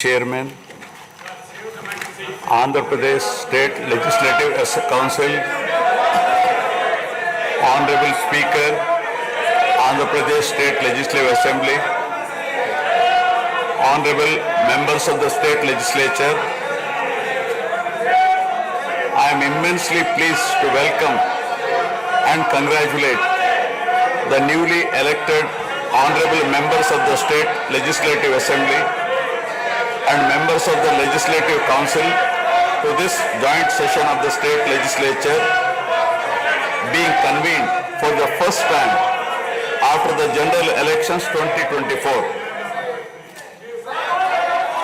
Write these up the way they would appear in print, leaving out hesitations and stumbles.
Chairman, Andhra Pradesh State Legislative Council, Honorable Speaker, Andhra Pradesh State Legislative Assembly, Honorable Members of the State Legislature, I am immensely pleased to welcome and congratulate the newly elected Honorable Members of the State Legislative Assembly and members of the Legislative Council to this joint session of the State Legislature being convened for the first time after the general elections 2024.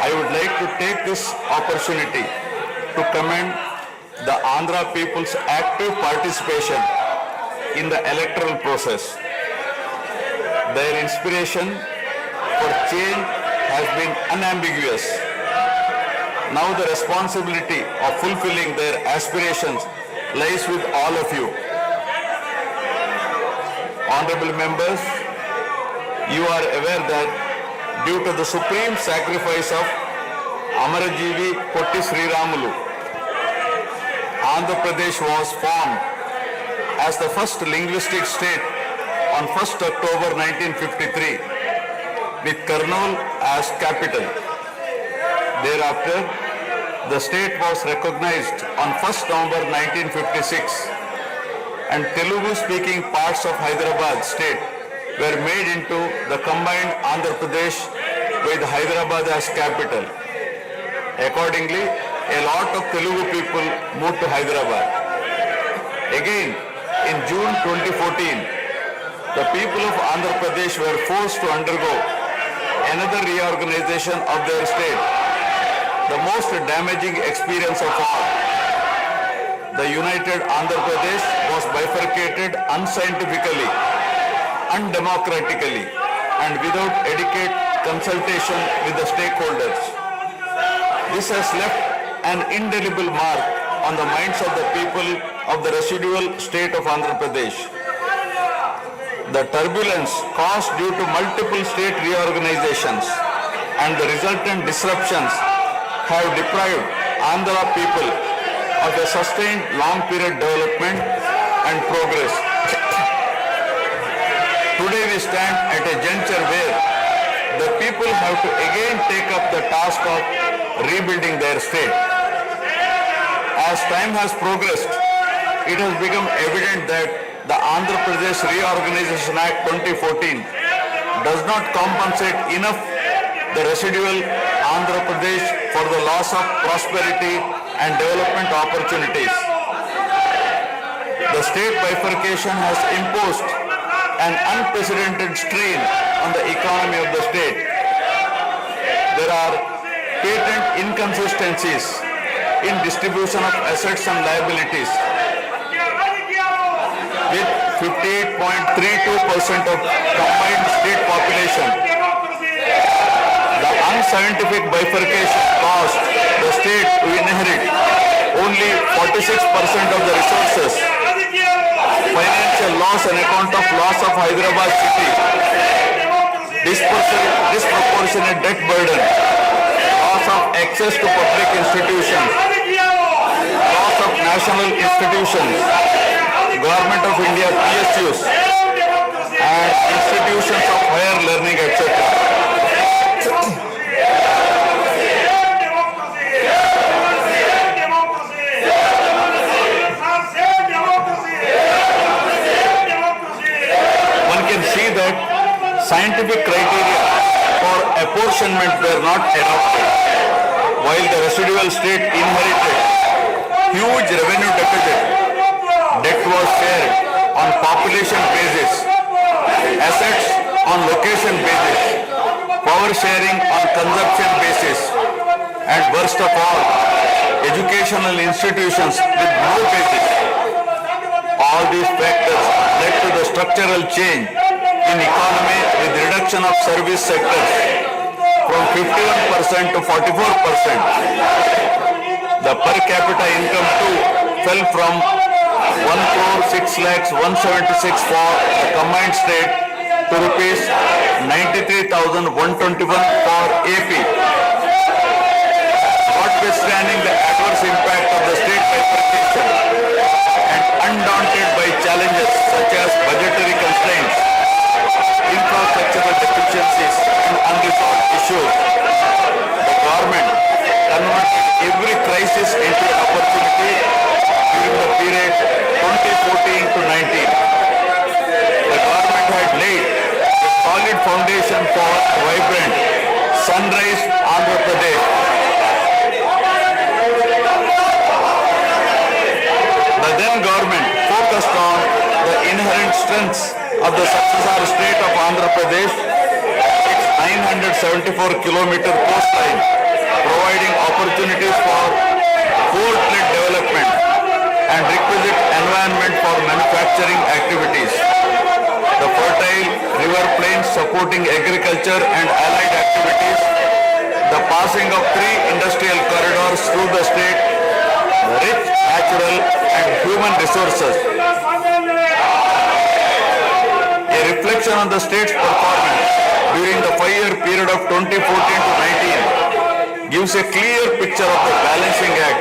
I would like to take this opportunity to commend the Andhra people's active participation in the electoral process. Their inspiration for change has been unambiguous. Now the responsibility of fulfilling their aspirations lies with all of you. Honorable members, you are aware that due to the supreme sacrifice of Amarajeevi Potti Sriramulu, Andhra Pradesh was formed as the first linguistic state on 1st October 1953. With Kurnool as capital. Thereafter, the state was recognized on 1st November 1956 and Telugu-speaking parts of Hyderabad state were made into the combined Andhra Pradesh with Hyderabad as capital. Accordingly, a lot of Telugu people moved to Hyderabad. Again, in June 2014, the people of Andhra Pradesh were forced to undergo another reorganization of their state, the most damaging experience of all. The united Andhra Pradesh was bifurcated unscientifically, undemocratically, and without adequate consultation with the stakeholders. This has left an indelible mark on the minds of the people of the residual state of Andhra Pradesh. The turbulence caused due to multiple state reorganizations and the resultant disruptions have deprived Andhra people of a sustained long-period development and progress. Today we stand at a juncture where the people have to again take up the task of rebuilding their state. As time has progressed, it has become evident that the Andhra Pradesh Reorganization Act 2014 does not compensate enough the residual Andhra Pradesh for the loss of prosperity and development opportunities. The state bifurcation has imposed an unprecedented strain on the economy of the state. There are patent inconsistencies in distribution of assets and liabilities, with 58.32% of combined state population. The unscientific bifurcation caused the state to inherit only 46% of the resources, financial loss on account of loss of Hyderabad city, disproportionate debt burden, loss of access to public institutions, loss of national institutions, Government of India PSUs and institutions of higher learning, etc. One can see that scientific criteria for apportionment were not adopted, while the residual state inherited huge revenue deficit. Debt was shared on population basis, assets on location basis, power sharing on consumption basis, and worst of all, educational institutions with no basis. All these factors led to the structural change in economy with reduction of service sectors from 51% to 44%. The per capita income too fell from 1,06,176 for the combined state to rupees 93,121 for AP. impact of the state bifurcation and undaunted by challenges such as budgetary constraints, infrastructural deficiencies, and unresolved issues, the government converted every crisis into an opportunity during the period 2014 to 19. The government had laid a solid foundation for vibrant sunrise Andhra Pradesh. The then government focused on the inherent strengths of the successor state of Andhra Pradesh, its 974-kilometer coastline, providing opportunities for port-led development and requisite environment for manufacturing activities. The fertile river plains supporting agriculture and allied activities, the passing of 3 industrial corridors through the state, the rich natural and human resources. A reflection on the state's performance during the 5-year period of 2014 to 19 gives a clear picture of the balancing act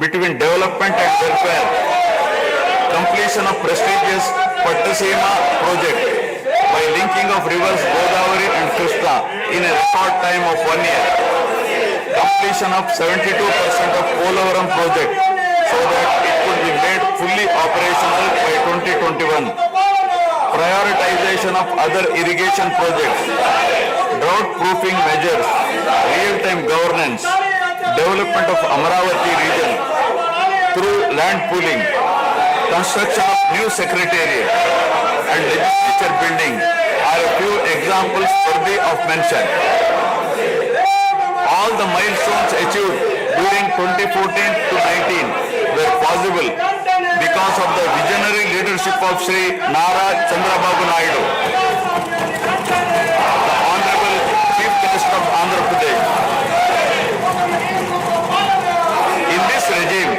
between development and welfare. Completion of prestigious Pattasima project by linking of rivers Godavari and Krishna in a record time of 1 year. Completion of 72% of Polavaram project so that it could be made fully operational by 2021. Prioritization of other irrigation projects, drought-proofing measures, real-time governance, development of Amaravati region through land pooling, construction of new secretariat and legislature building are a few examples worthy of mention. All the milestones achieved during 2014 to 19 were possible because of the visionary leadership of Sri Nara Chandrababu Naidu, the Honorable Chief Minister of Andhra Pradesh. In this regime,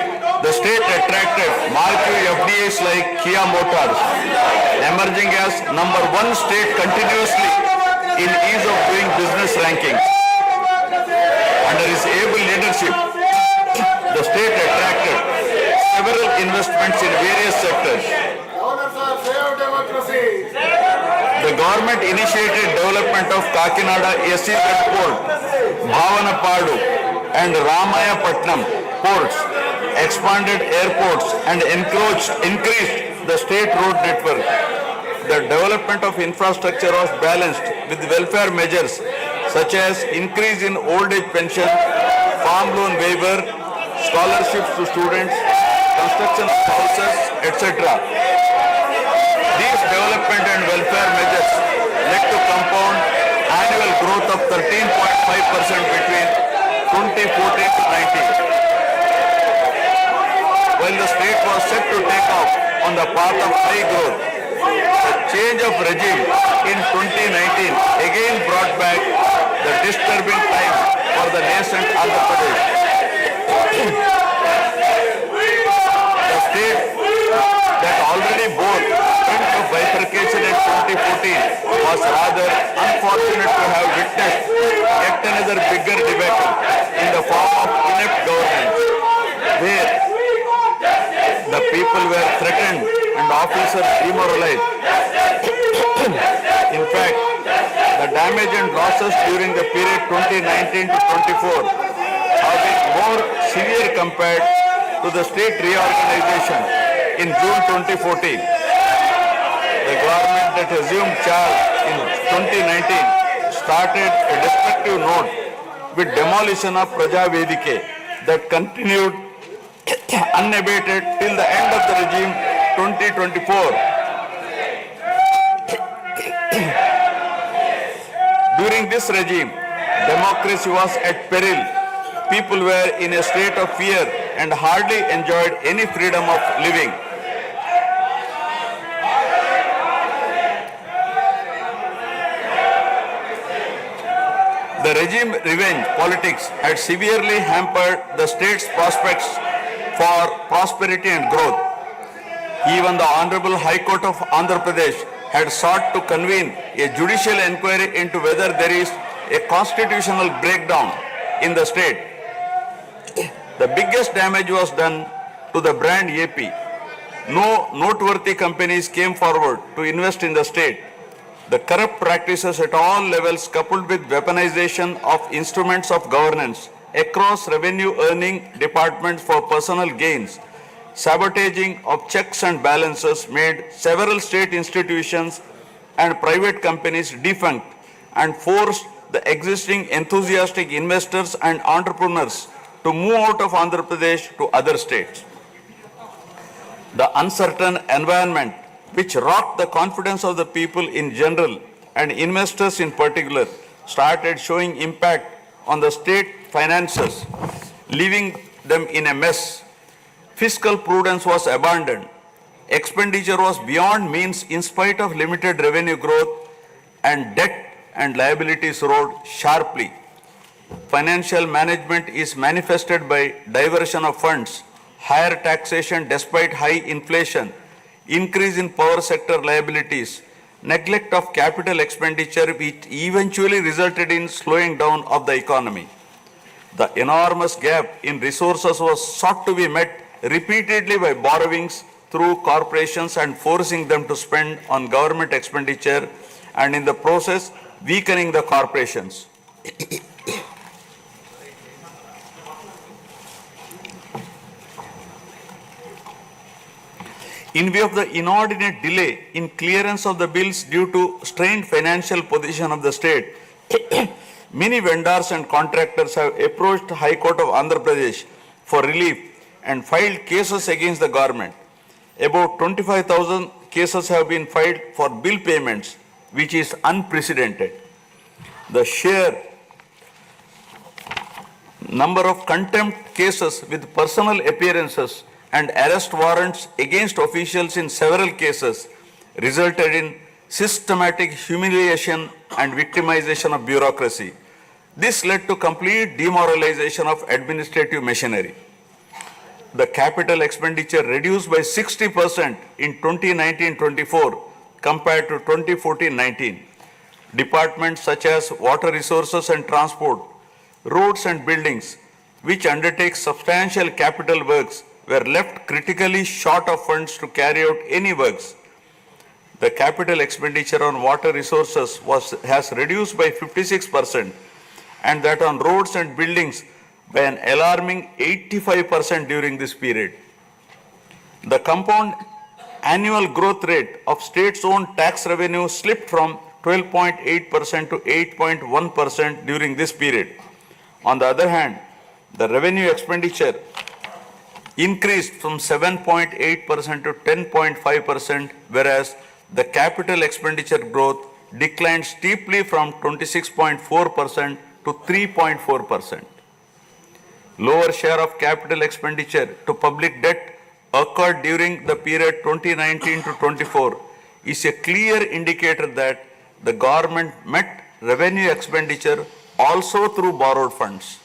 the state attracted marquee FDIs like Kia Motors, emerging as #1 state continuously in ease of doing business rankings. Under his able leadership, the state attracted several investments in various sectors. The government initiated development of Kakinada SEZ port, Bhavanapadu and Ramayapatnam ports, expanded airports and increased the state road network. The development of infrastructure was balanced with welfare measures such as increase in old age pension, farm loan waiver, scholarships to students, construction of houses, etc. These development and welfare measures led to compound annual growth of 13.5% between 2014 to 19. While the state was set to take off on the path of high growth, the change of regime in 2019 again brought back the disturbing time for the nascent Andhra Pradesh. The state that already bore front of bifurcation in 2014 was rather unfortunate to have witnessed yet another bigger debacle in the form of inept governance, where the people were threatened and officers demoralized. In fact, the damage and losses during the period 2019 to 24 have been more severe compared to the state reorganization in June 2014. The government that assumed charge in 2019 started a destructive note with demolition of Praja Vedike that continued unabated till the end of the regime 2024. During this regime, democracy was at peril. People were in a state of fear and hardly enjoyed any freedom of living. The regime revenge politics had severely hampered the state's prospects for prosperity and growth. Even the Honorable High Court of Andhra Pradesh had sought to convene a judicial inquiry into whether there is a constitutional breakdown in the state. The biggest damage was done to the brand AP. No noteworthy companies came forward to invest in the state. The corrupt practices at all levels, coupled with weaponization of instruments of governance across revenue earning departments for personal gains, sabotaging of checks and balances, made several state institutions and private companies defunct and forced the existing enthusiastic investors and entrepreneurs to move out of Andhra Pradesh to other states. The uncertain environment which rocked the confidence of the people in general and investors in particular started showing impact on the state finances, leaving them in a mess. Fiscal prudence was abandoned. Expenditure was beyond means in spite of limited revenue growth, and debt and liabilities rose sharply. Financial management is manifested by diversion of funds, higher taxation despite high inflation, increase in power sector liabilities, neglect of capital expenditure, which eventually resulted in slowing down of the economy. The enormous gap in resources was sought to be met repeatedly by borrowings through corporations and forcing them to spend on government expenditure, and in the process weakening the corporations. In view of the inordinate delay in clearance of the bills due to strained financial position of the state, many vendors and contractors have approached the High Court of Andhra Pradesh for relief and filed cases against the government. About 25,000 cases have been filed for bill payments, which is unprecedented. The sheer number of contempt cases with personal appearances and arrest warrants against officials in several cases resulted in systematic humiliation and victimization of bureaucracy. This led to complete demoralization of administrative machinery. The capital expenditure reduced by 60% in 2019-24 compared to 2014-19. Departments such as water resources and transport, roads and buildings, which undertake substantial capital works, were left critically short of funds to carry out any works. The capital expenditure on water resources has reduced by 56%, and that on roads and buildings by an alarming 85% during this period. The compound annual growth rate of states-owned tax revenue slipped from 12.8% to 8.1% during this period. On the other hand, the revenue expenditure increased from 7.8% to 10.5%, whereas the capital expenditure growth declined steeply from 26.4% to 3.4%. Lower share of capital expenditure to public debt occurred during the period 2019 to 24 is a clear indicator that the government met revenue expenditure also through borrowed funds.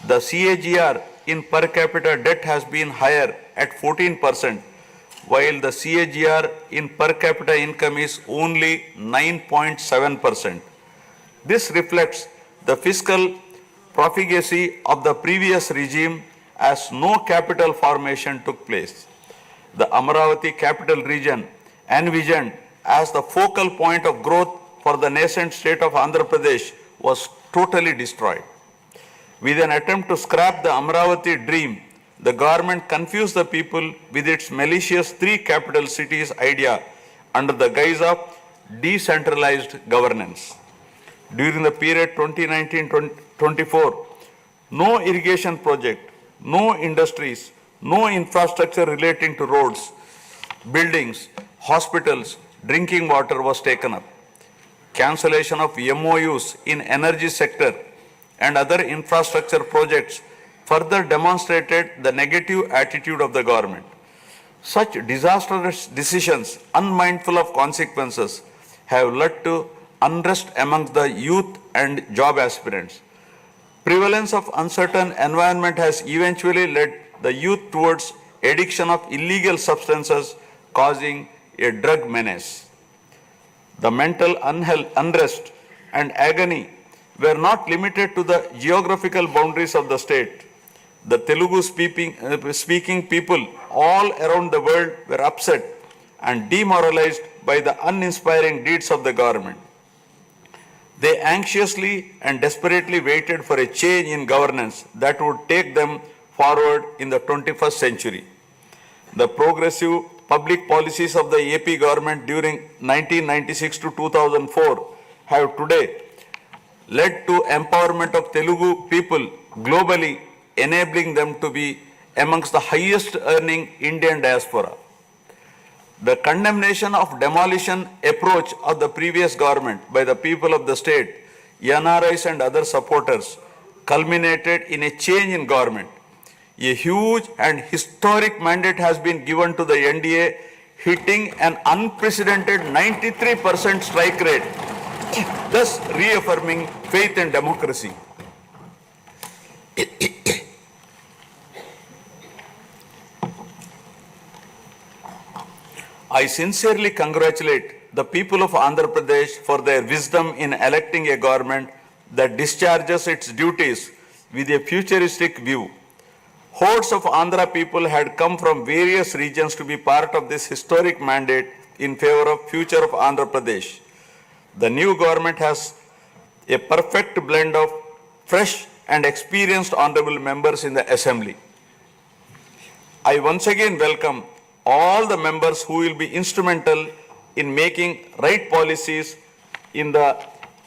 The CAGR in per capita debt has been higher at 14%, while the CAGR in per capita income is only 9.7%. This reflects the fiscal profligacy of the previous regime, as no capital formation took place. The Amaravati capital region, envisioned as the focal point of growth for the nascent state of Andhra Pradesh, was totally destroyed. With an attempt to scrap the Amaravati dream, the government confused the people with its malicious three capital cities idea under the guise of decentralized governance. During the period 2019-24, no irrigation project, no industries, no infrastructure relating to roads, buildings, hospitals, drinking water was taken up. Cancellation of MOUs in energy sector and other infrastructure projects further demonstrated the negative attitude of the government. Such disastrous decisions, unmindful of consequences, have led to unrest amongst the youth and job aspirants. Prevalence of uncertain environment has eventually led the youth towards addiction of illegal substances, causing a drug menace. The mental unrest and agony were not limited to the geographical boundaries of the state. The Telugu speaking people all around the world were upset and demoralized by the uninspiring deeds of the government. They anxiously and desperately waited for a change in governance that would take them forward in the 21st century. The progressive public policies of the AP government during 1996 to 2004 have today led to empowerment of Telugu people globally, enabling them to be amongst the highest earning Indian diaspora. The condemnation of demolition approach of the previous government by the people of the state, NRIs and other supporters culminated in a change in government. A huge and historic mandate has been given to the NDA, hitting an unprecedented 93% strike rate, thus reaffirming faith in democracy. I sincerely congratulate the people of Andhra Pradesh for their wisdom in electing a government that discharges its duties with a futuristic view. Hordes of Andhra people had come from various regions to be part of this historic mandate in favor of future of Andhra Pradesh. The new government has a perfect blend of fresh and experienced honorable members in the assembly. I once again welcome all the members who will be instrumental in making right policies in the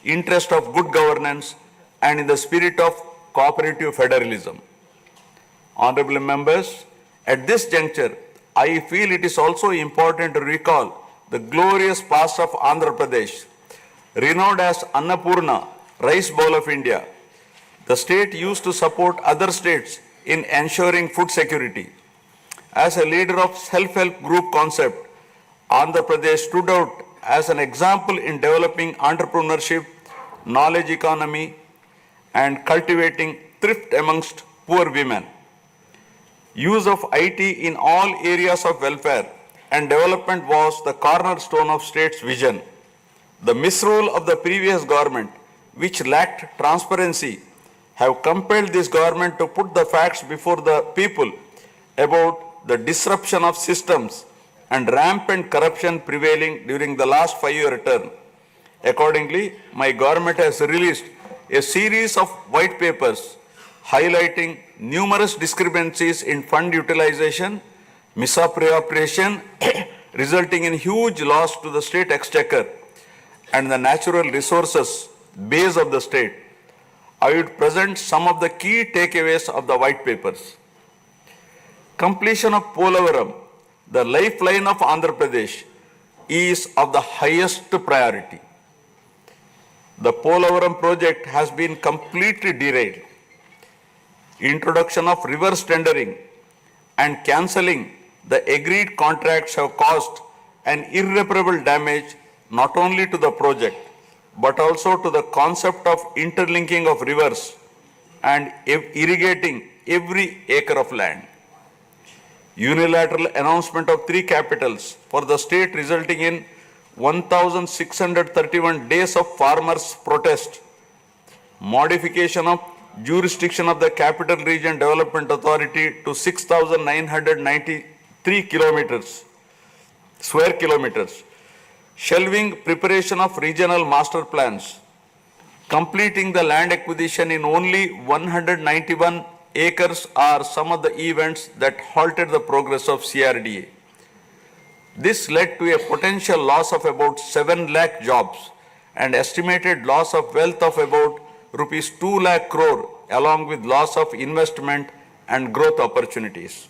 interest of good governance and in the spirit of cooperative federalism. Honorable members, at this juncture, I feel it is also important to recall the glorious past of Andhra Pradesh, renowned as Annapurna, rice bowl of India. The state used to support other states in ensuring food security. As a leader of self-help group concept, Andhra Pradesh stood out as an example in developing entrepreneurship, knowledge economy, and cultivating thrift amongst poor women. Use of IT in all areas of welfare and development was the cornerstone of state's vision. The misrule of the previous government, which lacked transparency, have compelled this government to put the facts before the people about the disruption of systems and rampant corruption prevailing during the last 5-year term. Accordingly, my government has released a series of white papers highlighting numerous discrepancies in fund utilization, misappropriation, resulting in huge loss to the state exchequer and the natural resources base of the state. I would present some of the key takeaways of the white papers. Completion of Polavaram, the lifeline of Andhra Pradesh, is of the highest priority. The Polavaram project has been completely derailed. Introduction of reverse tendering and cancelling the agreed contracts have caused an irreparable damage not only to the project but also to the concept of interlinking of rivers and irrigating every acre of land. Unilateral announcement of 3 capitals for the state resulting in 1,631 days of farmers' protest. Modification of jurisdiction of the Capital Region Development Authority to 6,993 square kilometers. Shelving preparation of regional master plans. Completing the land acquisition in only 191 acres are some of the events that halted the progress of CRDA. This led to a potential loss of about 7 lakh jobs and estimated loss of wealth of about rupees 2 lakh crore along with loss of investment and growth opportunities.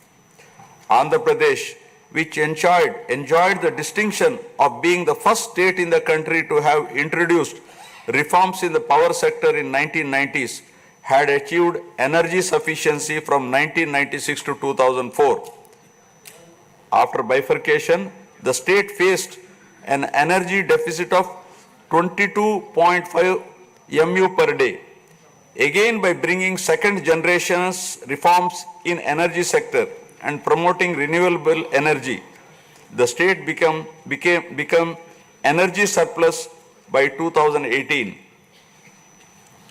Andhra Pradesh, which enjoyed the distinction of being the first state in the country to have introduced reforms in the power sector in 1990s, had achieved energy sufficiency from 1996 to 2004. After bifurcation, the state faced an energy deficit of 22.5 MU per day. Again, by bringing second generation's reforms in energy sector and promoting renewable energy, the state became energy surplus by 2018.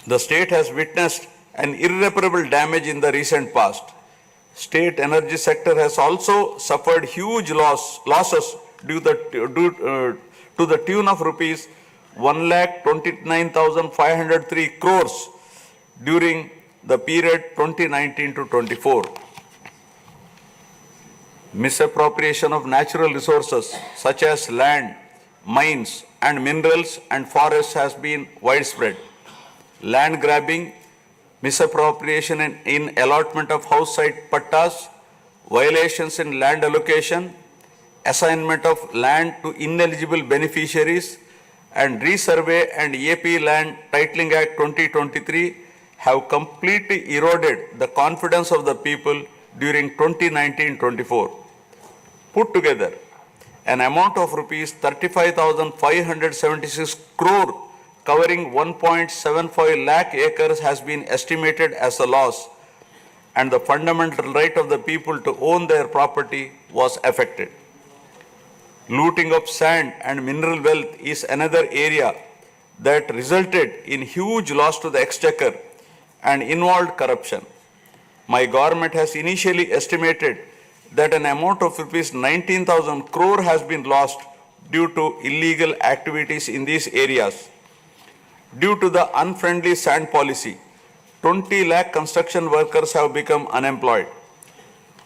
The state has witnessed an irreparable damage in the recent past. State energy sector has also suffered huge losses to the tune of rupees 1,29,503 crores during the period 2019 to 24. Misappropriation of natural resources such as land, mines and minerals and forests has been widespread. Land grabbing, misappropriation in allotment of house site pattas, violations in land allocation, assignment of land to ineligible beneficiaries, and resurvey and AP Land Titling Act 2023 have completely eroded the confidence of the people during 2019-24. Put together, an amount of rupees 35,576 crore covering 1.75 lakh acres has been estimated as a loss, and the fundamental right of the people to own their property was affected. Looting of sand and mineral wealth is another area that resulted in huge loss to the exchequer and involved corruption. My government has initially estimated that an amount of rupees 19,000 crore has been lost due to illegal activities in these areas. Due to the unfriendly sand policy, 20 lakh construction workers have become unemployed.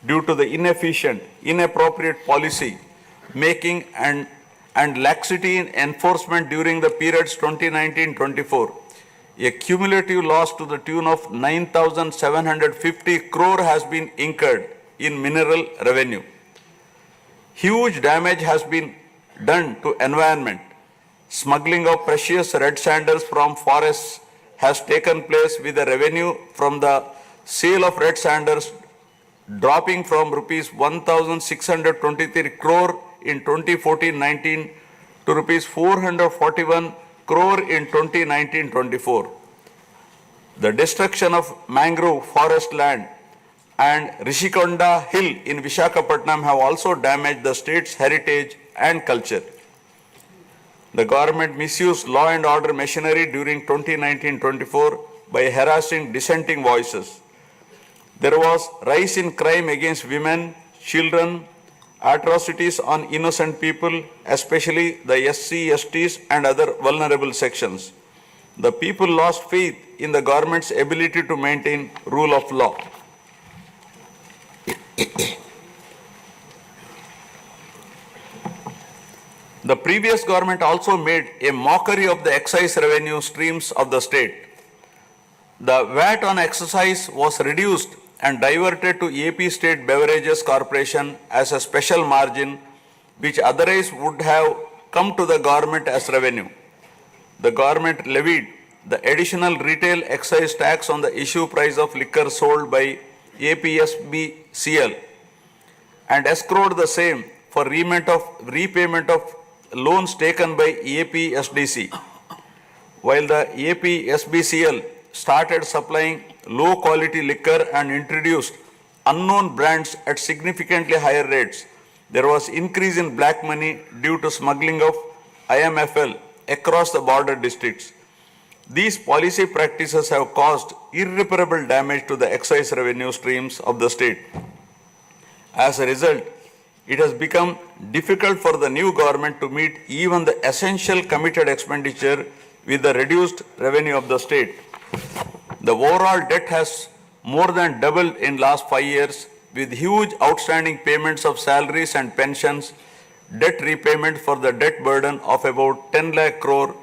Due to the inefficient, inappropriate policy making and laxity in enforcement during the periods 2019-24, a cumulative loss to the tune of 9,750 crore has been incurred in mineral revenue. Huge damage has been done to environment. Smuggling of precious red sandals from forests has taken place with the revenue from the sale of red sandals dropping from rupees 1,623 crore in 2014-19 to rupees 441 crore in 2019-24. The destruction of mangrove forest land and Rishikonda Hill in Visakhapatnam have also damaged the state's heritage and culture. The government misused law and order machinery during 2019-24 by harassing dissenting voices. There was rise in crime against women, children, atrocities on innocent people, especially the SC, STs and other vulnerable sections. The people lost faith in the government's ability to maintain rule of law. The previous government also made a mockery of the excise revenue streams of the state. The VAT on excise was reduced and diverted to AP State Beverages Corporation as a special margin which otherwise would have come to the government as revenue. The government levied the additional retail excise tax on the issue price of liquor sold by APSBCL and escrowed the same for repayment of loans taken by APSDC. While the APSBCL started supplying low quality liquor and introduced unknown brands at significantly higher rates, there was increase in black money due to smuggling of IMFL across the border districts. These policy practices have caused irreparable damage to the excise revenue streams of the state. As a result, it has become difficult for the new government to meet even the essential committed expenditure with the reduced revenue of the state. The overall debt has more than doubled in last 5 years with huge outstanding payments of salaries and pensions, debt repayment for the debt burden of about 10 lakh crore,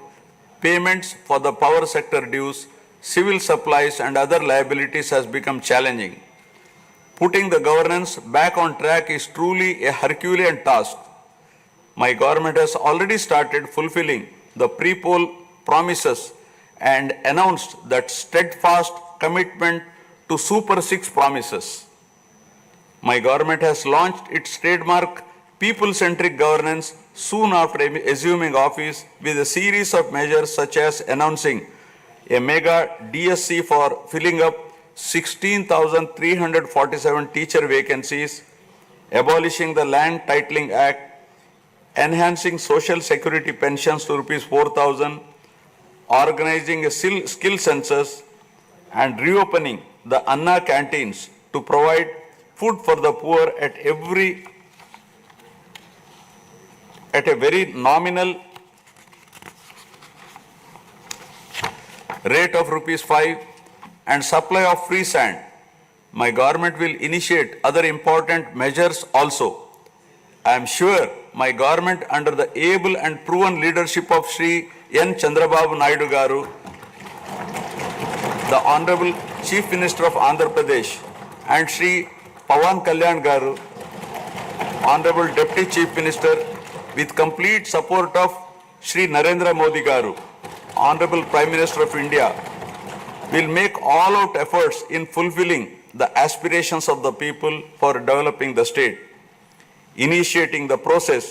payments for the power sector dues, civil supplies and other liabilities has become challenging. Putting the governance back on track is truly a Herculean task. My government has already started fulfilling the pre-poll promises and announced that steadfast commitment to Super 6 promises. My government has launched its trademark people-centric governance soon after assuming office with a series of measures such as announcing a mega DSC for filling up 16,347 teacher vacancies, abolishing the Land Titling Act, enhancing social security pensions to rupees 4,000, organizing a skill census, and reopening the Anna canteens to provide food for the poor at a very nominal rate of ₹5 and supply of free sand. My government will initiate other important measures also. I am sure my government, under the able and proven leadership of Shri N. Chandrababu Naidu Garu, the Honorable Chief Minister of Andhra Pradesh, and Shri Pawan Kalyan Garu, Honorable Deputy Chief Minister, with complete support of Shri Narendra Modi Garu, Honorable Prime Minister of India, will make all-out efforts in fulfilling the aspirations of the people for developing the state. Initiating the process,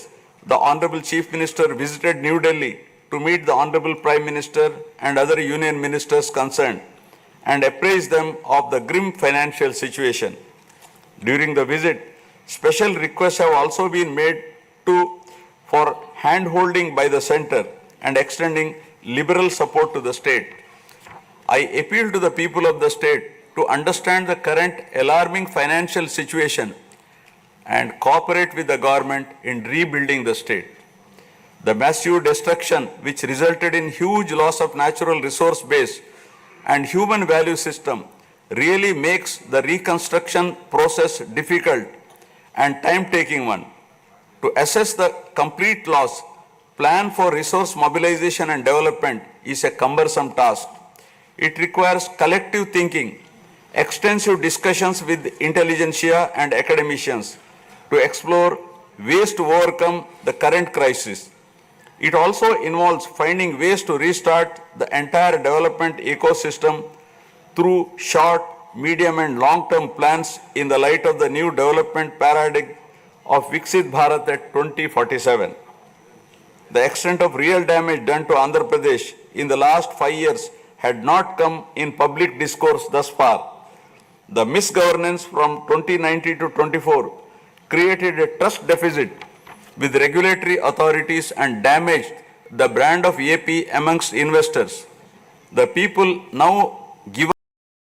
the Honorable Chief Minister visited New Delhi to meet the Honorable Prime Minister and other union ministers concerned and apprise them of the grim financial situation. During the visit, special requests have also been made for hand-holding by the centre and extending liberal support to the state. I appeal to the people of the state to understand the current alarming financial situation and cooperate with the government in rebuilding the state. The massive destruction which resulted in huge loss of natural resource base and human value system really makes the reconstruction process difficult and time-taking one. To assess the complete loss, plan for resource mobilization and development is a cumbersome task. It requires collective thinking, extensive discussions with intelligentsia and academicians to explore ways to overcome the current crisis. It also involves finding ways to restart the entire development ecosystem through short, medium and long-term plans in the light of the new development paradigm of Viksit Bharat at 2047. The extent of real damage done to Andhra Pradesh in the last 5 years had not come in public discourse thus far. The misgovernance from 2019 to 24 created a trust deficit with regulatory authorities and damaged the brand of AP amongst investors. The people now give